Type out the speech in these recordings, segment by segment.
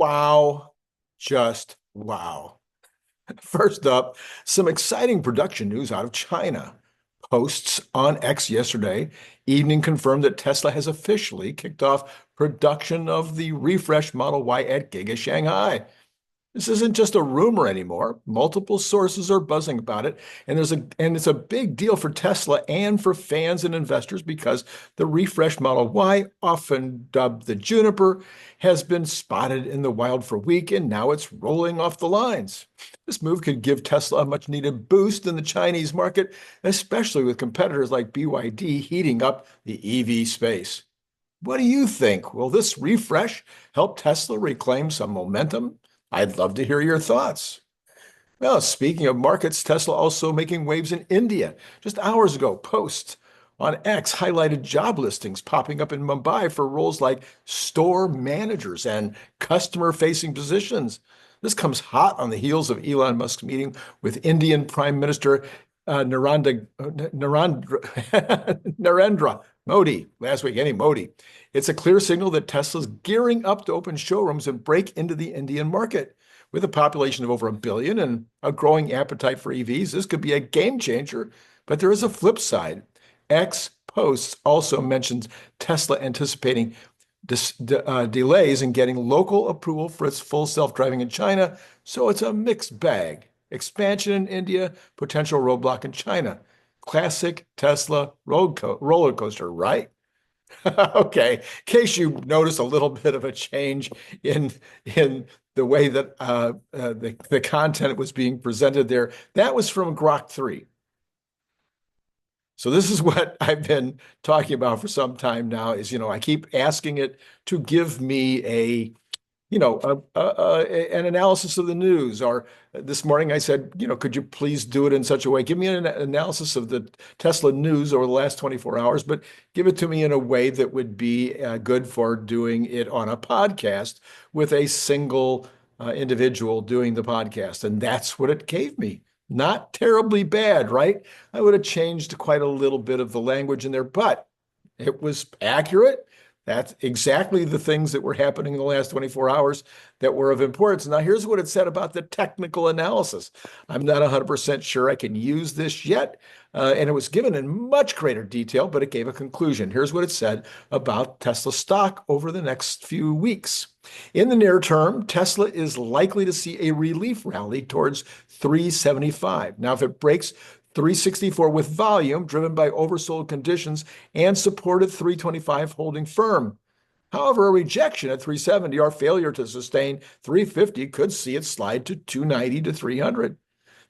Wow. Just wow. First up, some exciting production news out of China. Posts on X yesterday evening confirmed that Tesla has officially kicked off production of the refreshed Model Y at Giga Shanghai. This isn't just a rumor anymore. Multiple sources are buzzing about it, and it's a big deal for Tesla and for fans and investors because the refreshed Model Y, often dubbed the Juniper, has been spotted in the wild for a week, and now it's rolling off the lines. This move could give Tesla a much-needed boost in the Chinese market, especially with competitors like BYD heating up the EV space. What do you think? Will this refresh help Tesla reclaim some momentum? I'd love to hear your thoughts. Well, speaking of markets, Tesla also making waves in India. Just hours ago, posts on X highlighted job listings popping up in Mumbai for roles like store managers and customer-facing positions. This comes hot on the heels of Elon Musk's meeting with Indian Prime Minister Narendra Modi last week. Any Modi. It's a clear signal that Tesla's gearing up to open showrooms and break into the Indian market. With a population of over 1 billion and a growing appetite for EVs, this could be a game changer. But there is a flip side. X posts also mentions Tesla anticipating delays in getting local approval for its full self-driving in China. So it's a mixed bag. Expansion in India, potential roadblock in China. Classic Tesla roller coaster, right? Okay. In case you notice a little bit of a change in the way that the content was being presented there, that was from Grok 3. So this is what I've been talking about for some time now is, I keep asking it to give me an analysis of the news. Or this morning I said, could you please do it in such a way? Give me an analysis of the Tesla news over the last 24 hours, but give it to me in a way that would be good for doing it on a podcast with a single individual doing the podcast. And that's what it gave me. Not terribly bad, right? I would have changed quite a little bit of the language in there, but it was accurate. That's exactly the things that were happening in the last 24 hours that were of importance. Now, here's what it said about the technical analysis. I'm not 100% sure I can use this yet, and it was given in much greater detail, but it gave a conclusion. Here's what it said about Tesla stock over the next few weeks. In the near term, Tesla is likely to see a relief rally towards 375. Now, if it breaks 364 with volume driven by oversold conditions and supported 325 holding firm. However, a rejection at 370 or failure to sustain 350 could see it slide to 290 to 300.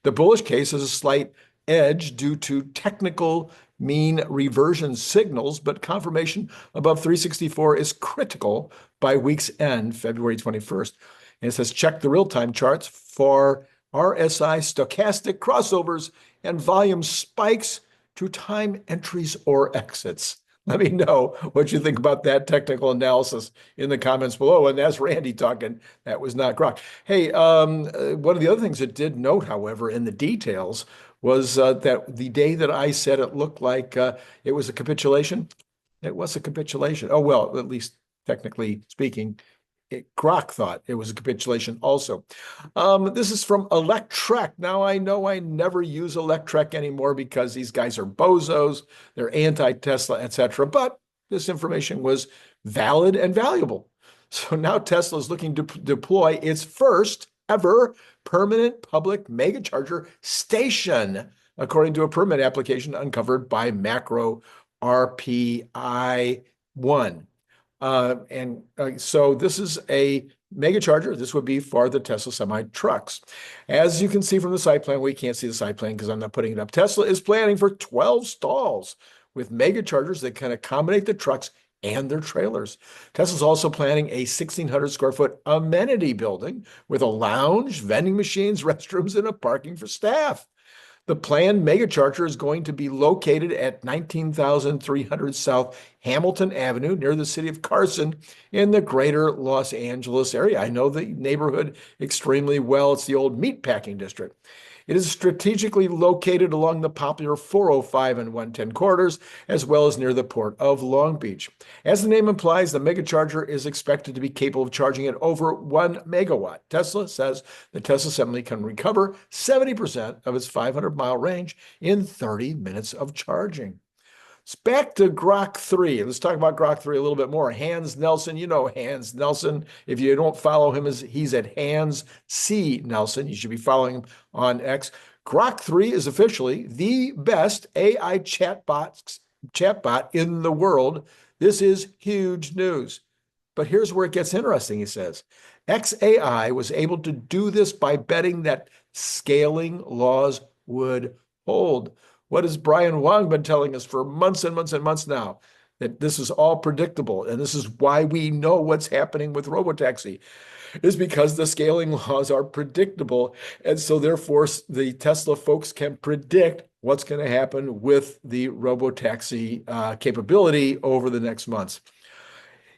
The bullish case has a slight edge due to technical mean reversion signals, but confirmation above 364 is critical by week's end, February 21st. And it says check the real-time charts for RSI stochastic crossovers and volume spikes to time entries or exits. Let me know what you think about that technical analysis in the comments below. And that's Randy talking. That was not Grok. Hey, one of the other things it did note, however, in the details was that the day that I said it looked like it was a capitulation, it was a capitulation. Oh, well, at least technically speaking, Grok thought it was a capitulation also. This is from Electrek. Now, I know I never use Electrek anymore because these guys are bozos, they're anti-Tesla, etc. But this information was valid and valuable. So now Tesla is looking to deploy its first ever permanent public mega charger station, according to a permit application uncovered by Macro RPI 1. So this is a mega charger. This would be for the Tesla semi trucks. As you can see from the site plan, we can't see the site plan because I'm not putting it up. Tesla is planning for 12 stalls with mega chargers that can accommodate the trucks and their trailers. Tesla's also planning a 1,600 square foot amenity building with a lounge, vending machines, restrooms, and a parking for staff. The planned mega charger is going to be located at 19,300 South Hamilton Avenue near the city of Carson in the greater Los Angeles area. I know the neighborhood extremely well. It's the old meatpacking district. It is strategically located along the popular 405 and 110 corridors, as well as near the port of Long Beach. As the name implies, the megacharger is expected to be capable of charging at over 1 megawatt. Tesla says the Tesla assembly can recover 70% of its 500-mile range in 30 minutes of charging. Back to Grok 3. Let's talk about Grok 3 a little bit more. Hans Nelson, you know Hans Nelson. If you don't follow him, he's at Hans C. Nelson. You should be following him on X. Grok 3 is officially the best AI chatbot in the world. This is huge news. But here's where it gets interesting, he says. xAI was able to do this by betting that scaling laws would hold. What has Brian Wang been telling us for months and months and months now? That this is all predictable, and this is why we know what's happening with robotaxi, is because the scaling laws are predictable, and so therefore the Tesla folks can predict what's going to happen with the robotaxi capability over the next months.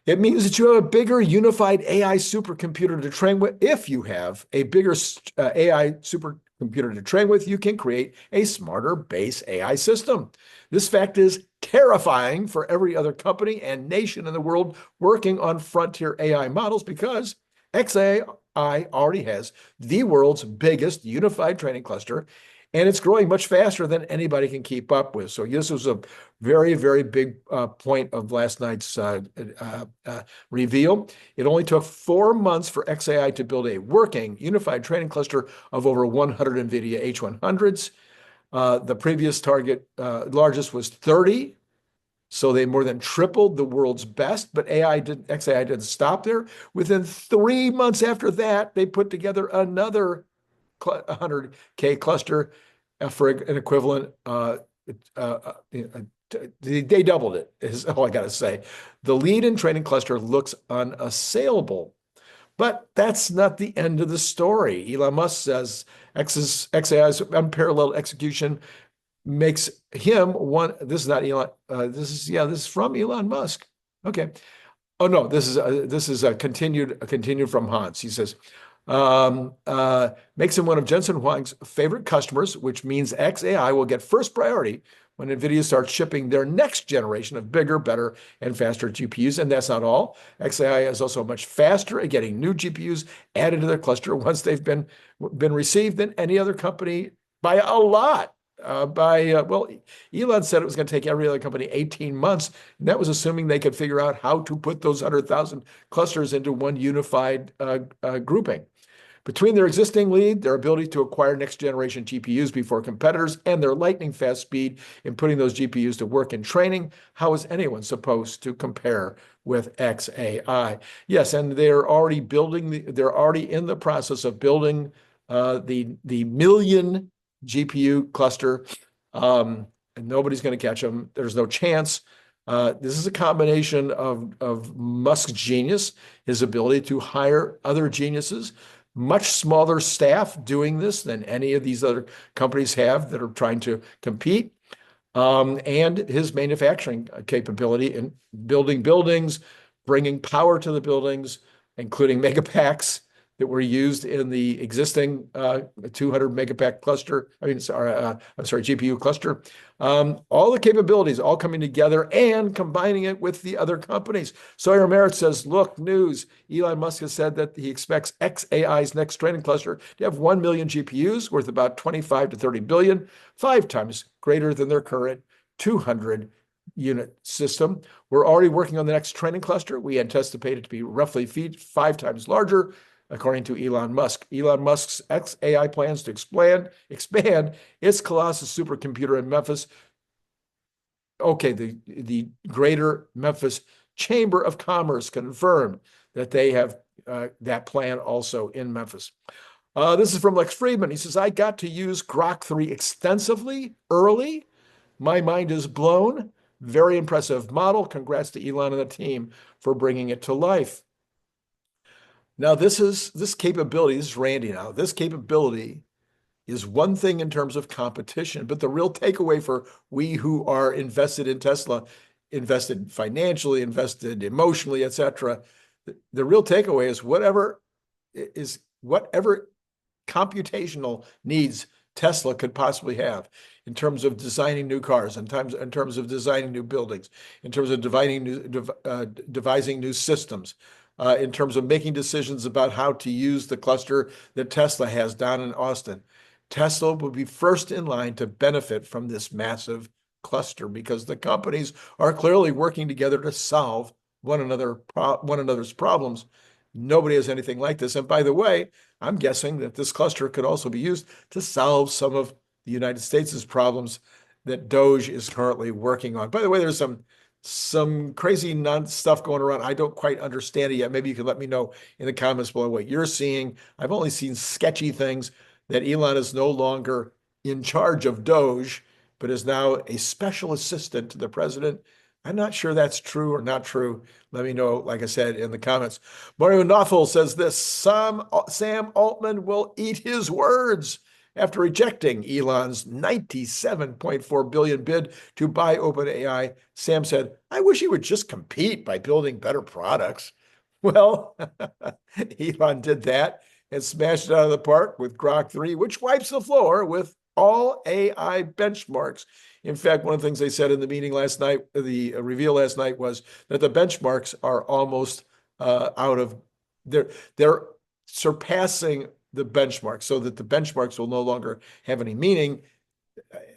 It means that you have a bigger unified AI supercomputer to train with. If you have a bigger AI supercomputer to train with, you can create a smarter base AI system. This fact is terrifying for every other company and nation in the world working on frontier AI models, because xAI already has the world's biggest unified training cluster, and it's growing much faster than anybody can keep up with. So this was a very, very big point of last night's reveal. It only took 4 months for xAI to build a working unified training cluster of over 100 NVIDIA H100s. The previous target largest was 30. So they more than tripled the world's best, but xAI didn't stop there. Within 3 months after that, they put together another 100K cluster for an equivalent. They doubled it, is all I got to say. The lead in training cluster looks unassailable. But that's not the end of the story. Elon Musk says xAI's unparalleled execution makes him one. This is not Elon. This is from Elon Musk. Okay. Oh no, this is a continued from Hans. He says, makes him one of Jensen Huang's favorite customers, which means xAI will get first priority when NVIDIA starts shipping their next generation of bigger, better, and faster GPUs. And that's not all. xAI is also much faster at getting new GPUs added to their cluster once they've been received than any other company by a lot. Well, Elon said it was going to take every other company 18 months, and that was assuming they could figure out how to put those 100,000 clusters into one unified grouping. Between their existing lead, their ability to acquire next-generation GPUs before competitors, and their lightning-fast speed in putting those GPUs to work in training, how is anyone supposed to compare with xAI? Yes, and they're already in the process of building the million GPU cluster, and nobody's going to catch them. There's no chance. This is a combination of Musk's genius, his ability to hire other geniuses, much smaller staff doing this than any of these other companies have that are trying to compete, and his manufacturing capability in building buildings, bringing power to the buildings, including megapacks that were used in the existing 200 megapack cluster. GPU cluster. All the capabilities all coming together and combining it with the other companies. Sawyer Merritt says, look, news. Elon Musk has said that he expects xAI's next training cluster to have 1 million GPUs worth about 25 to 30 billion, 5 times greater than their current 200 unit system. We're already working on the next training cluster. We anticipate it to be roughly 5 times larger, according to Elon Musk. Elon Musk's xAI plans to expand its Colossus supercomputer in Memphis. Okay, the Greater Memphis Chamber of Commerce confirmed that they have that plan also in Memphis. This is from Lex Friedman. He says, I got to use Grok 3 extensively early. My mind is blown. Very impressive model. Congrats to Elon and the team for bringing it to life. Now, this capability, this is Randy now, this capability is one thing in terms of competition, but the real takeaway for we who are invested in Tesla, invested financially, invested emotionally, etc., the real takeaway is whatever computational needs Tesla could possibly have in terms of designing new cars, in terms of designing new buildings, in terms of devising new systems, in terms of making decisions about how to use the cluster that Tesla has down in Austin. Tesla will be first in line to benefit from this massive cluster because the companies are clearly working together to solve one another's problems. Nobody has anything like this. And by the way, I'm guessing that this cluster could also be used to solve some of the United States' problems that DOGE is currently working on. By the way, there's some crazy stuff going around. I don't quite understand it yet. Maybe you can let me know in the comments below what you're seeing. I've only seen sketchy things that Elon is no longer in charge of DOGE, but is now a special assistant to the president. I'm not sure that's true or not true. Let me know, like I said, in the comments. Mario Nothel says this: Sam Altman will eat his words after rejecting Elon's $97.4 billion bid to buy OpenAI. Sam said, "I wish he would just compete by building better products." Well, Elon did that and smashed it out of the park with Grok 3, which wipes the floor with all AI benchmarks. In fact, one of the things they said in the meeting last night, the reveal last night, was that the benchmarks are almost they're surpassing the benchmarks, so that the benchmarks will no longer have any meaning,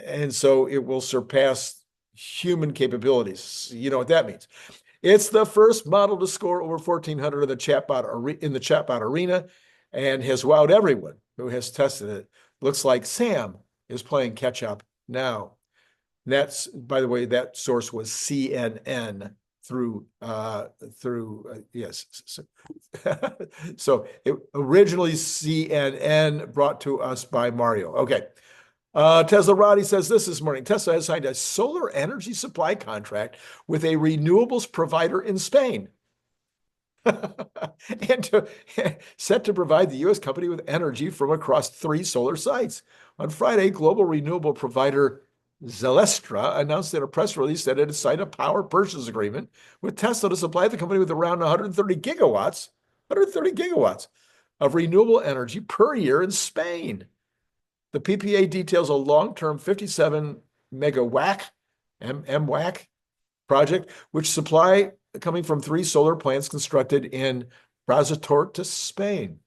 and so it will surpass human capabilities. You know what that means. It's the first model to score over 1,400 in the chatbot arena, and has wowed everyone who has tested it. Looks like Sam is playing catch up now. That's, by the way, that source was CNN yes. So it originally CNN, brought to us by Mario. Okay. Tesla Roddy says this morning: Tesla has signed a solar energy supply contract with a renewables provider in Spain. And set to provide the U.S. company with energy from across 3 solar sites. On Friday, global renewable provider Zelestra announced in a press release that it had signed a power purchase agreement with Tesla to supply the company with around 130 gigawatts of renewable energy per year in Spain. The PPA details a long-term 57 megawatt MWAC project, which supply coming from 3 solar plants constructed in Brazatorta, Spain.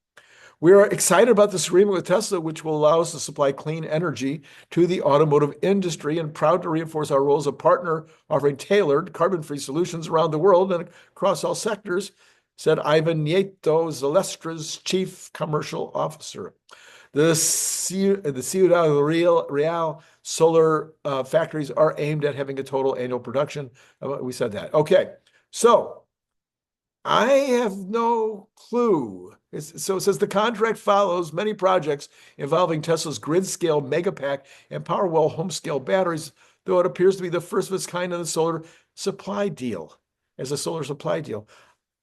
We are excited about this agreement with Tesla, which will allow us to supply clean energy to the automotive industry, and proud to reinforce our role as a partner offering tailored carbon-free solutions around the world and across all sectors, said 𝐖𝐞𝐬𝐝𝐻, Zelestra's chief commercial officer. The Ciudad Real solar factories are aimed at having a total annual production. We said that. Okay, so I have no clue. So it says the contract follows many projects involving Tesla's grid-scale Megapack and Powerwall home-scale batteries, though it appears to be the first of its kind in the solar supply deal.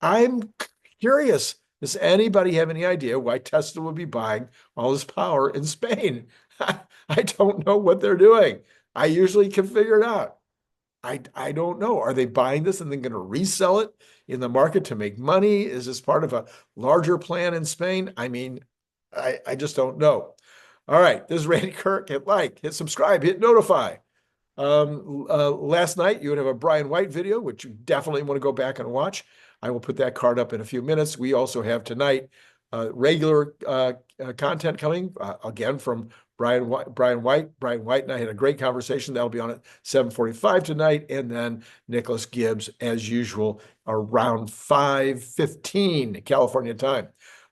I'm curious. Does anybody have any idea why Tesla would be buying all this power in Spain? I don't know what they're doing. I usually can figure it out. I don't know. Are they buying this and then going to resell it in the market to make money? Is this part of a larger plan in Spain? I mean, I just don't know. All right, this is Randy Kirk. Hit like, hit subscribe, hit notify. Last night, you would have a Brian White video, which you definitely want to go back and watch. I will put that card up in a few minutes. We also have tonight regular content coming, again, from Brian White. Brian White and I had a great conversation. That'll be on at 7:45 tonight. And then Nicholas Gibbs, as usual, around 5:15 California time.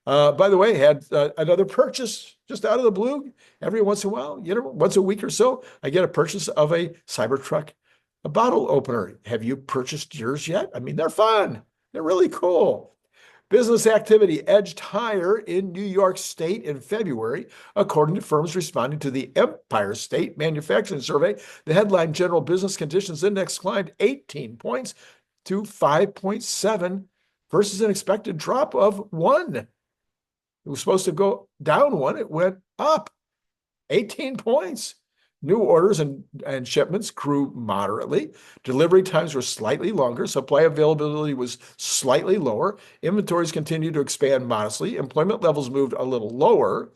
By the way, had another purchase just out of the blue. Every once in a while, once a week or so, I get a purchase of a Cybertruck bottle opener. Have you purchased yours yet? I mean, they're fun. They're really cool. Business activity edged higher in New York State in February, according to firms responding to the Empire State Manufacturing Survey. The headline General Business Conditions Index climbed 18 points to 5.7 versus an expected drop of 1. It was supposed to go down 1. It went up 18 points. New orders and shipments grew moderately. Delivery times were slightly longer. Supply availability was slightly lower. Inventories continued to expand modestly. Employment levels moved a little lower.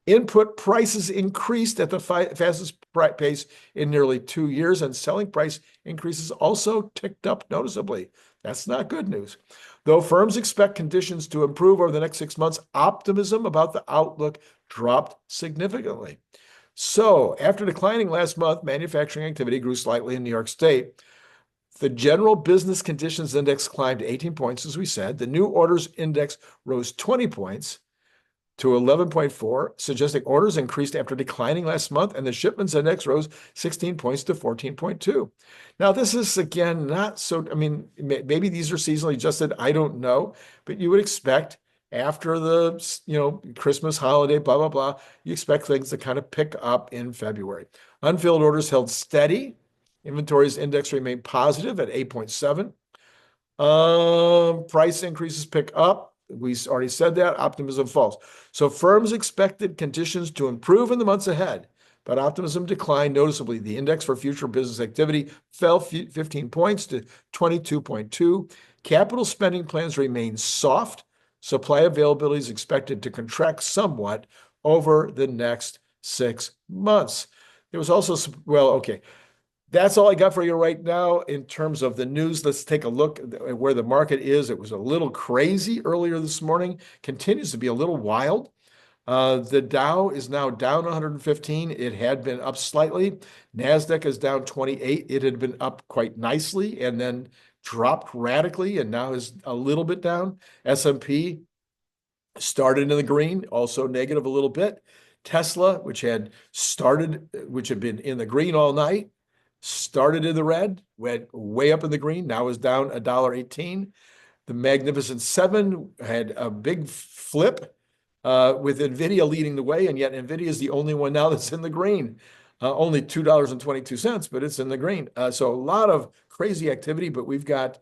Input prices increased at the fastest pace in nearly 2 years, and selling price increases also ticked up noticeably. That's not good news. Though firms expect conditions to improve over the next 6 months, optimism about the outlook dropped significantly. So, after declining last month, manufacturing activity grew slightly in New York State. The general business conditions index climbed 18 points, as we said. The new orders index rose 20 points to 11.4, suggesting orders increased after declining last month, and the shipments index rose 16 points to 14.2. Now, this is, again, not so, I mean, maybe these are seasonally adjusted, I don't know, but you would expect after the, Christmas holiday, blah, blah, blah, you expect things to kind of pick up in February. Unfilled orders held steady. Inventories index remained positive at 8.7. Price increases pick up. We already said that. Optimism falls. So firms expected conditions to improve in the months ahead, but optimism declined noticeably. The index for future business activity fell 15 points to 22.2. Capital spending plans remain soft. Supply availability is expected to contract somewhat over the next 6 months. There was also, okay. That's all I got for you right now in terms of the news. Let's take a look at where the market is. It was a little crazy earlier this morning, continues to be a little wild. The Dow is now down 115. It had been up slightly. NASDAQ is down 28. It had been up quite nicely and then dropped radically and now is a little bit down. S&P started in the green, also negative a little bit. Tesla, which had been in the green all night, started in the red, went way up in the green, now is down $1.18. The Magnificent Seven had a big flip with NVIDIA leading the way, and yet NVIDIA is the only one now that's in the green. Only $2.22, but it's in the green. So a lot of crazy activity, but we've got,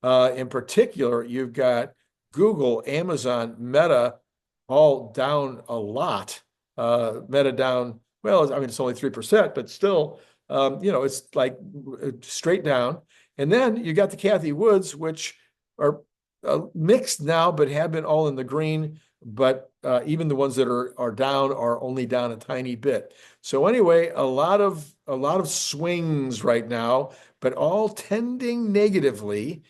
in particular, you've got Google, Amazon, Meta, all down a lot. Meta down, well, I mean, it's only 3%, but still, it's like straight down. And then you got the Cathie Woods, which are mixed now, but have been all in the green. But even the ones that are down are only down a tiny bit. So anyway, a lot of swings right now, but all tending negatively.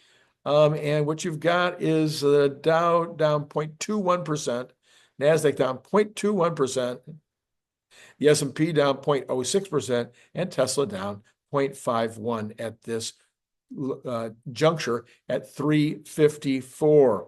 And what you've got is the Dow down 0.21%, NASDAQ down 0.21%. The S&P down 0.06% and Tesla down 0.51 at this juncture at 354.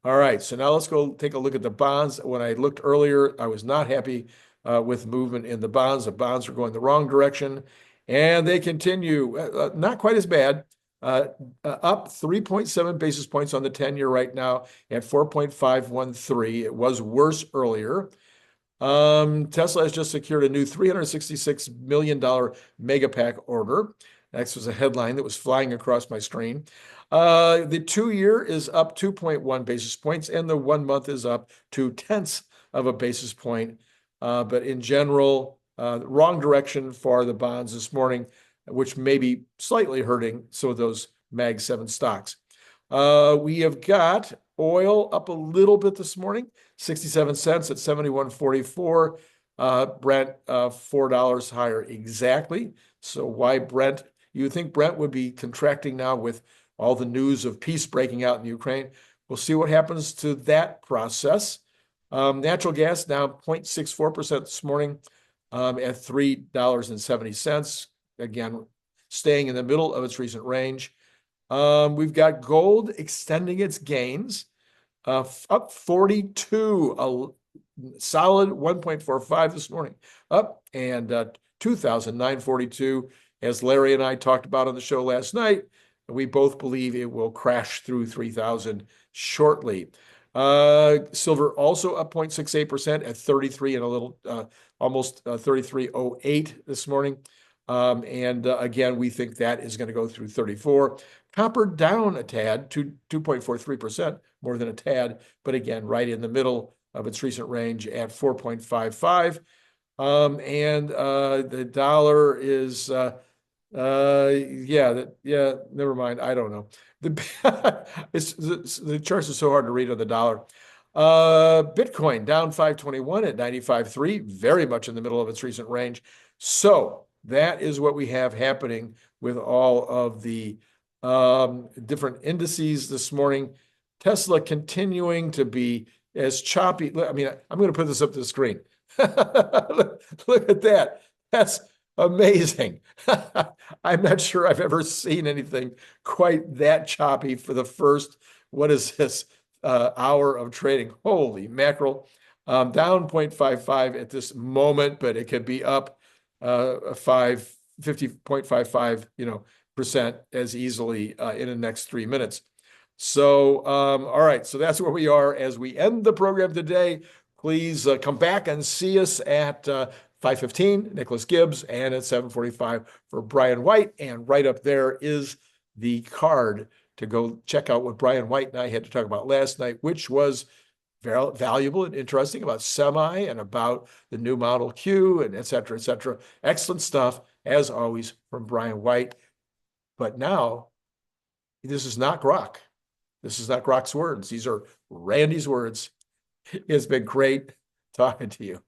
All right, so now let's go take a look at the bonds. When I looked earlier, I was not happy with movement in the bonds. The bonds are going the wrong direction, and they continue. Not quite as bad. Up 3.7 basis points on the 10-year right now at 4.513. It was worse earlier. Tesla has just secured a new $366 million mega pack order. That was a headline that was flying across my screen. The 2-year is up 2.1 basis points, and the 1 month is up 0.2 of a basis point. But in general, wrong direction for the bonds this morning, which may be slightly hurting some of those Mag 7 stocks. We have got oil up a little bit this morning, 67 cents at 71.44. Brent, $4 higher exactly. So why Brent? You would think Brent would be contracting now with all the news of peace breaking out in Ukraine. We'll see what happens to that process. Natural gas down 0.64% this morning at $3.70. Again, staying in the middle of its recent range. We've got gold extending its gains, up 42, a solid 1.45 this morning, up, and 2,942. As Larry and I talked about on the show last night, we both believe it will crash through 3,000 shortly. Silver also up 0.68% at 33 and a little, almost 33.08 this morning. Again, we think that is going to go through 34. Copper down a tad to 2.43%, more than a tad, but again, right in the middle of its recent range at 4.55. The dollar is, never mind. I don't know. The charts are so hard to read on the dollar. Bitcoin down 521 at 95.3, very much in the middle of its recent range. So that is what we have happening with all of the different indices this morning. Tesla continuing to be as choppy. I mean, I'm going to put this up to the screen. Look at that. That's amazing. I'm not sure I've ever seen anything quite that choppy for the first, what is this, hour of trading. Holy mackerel. Down 0.55 at this moment, but it could be up 50.55, percent as easily in the next 3 minutes. So, all right. So that's where we are as we end the program today. Please come back and see us at 5:15, Nicholas Gibbs, and at 7:45 for Brian White. And right up there is the card to go check out what Brian White and I had to talk about last night, which was very valuable and interesting about semi and about the new Model Q and et cetera, et cetera. Excellent stuff, as always, from Brian White. But now, this is not Grok. This is not Grock's words. These are Randy's words. It's been great talking to you.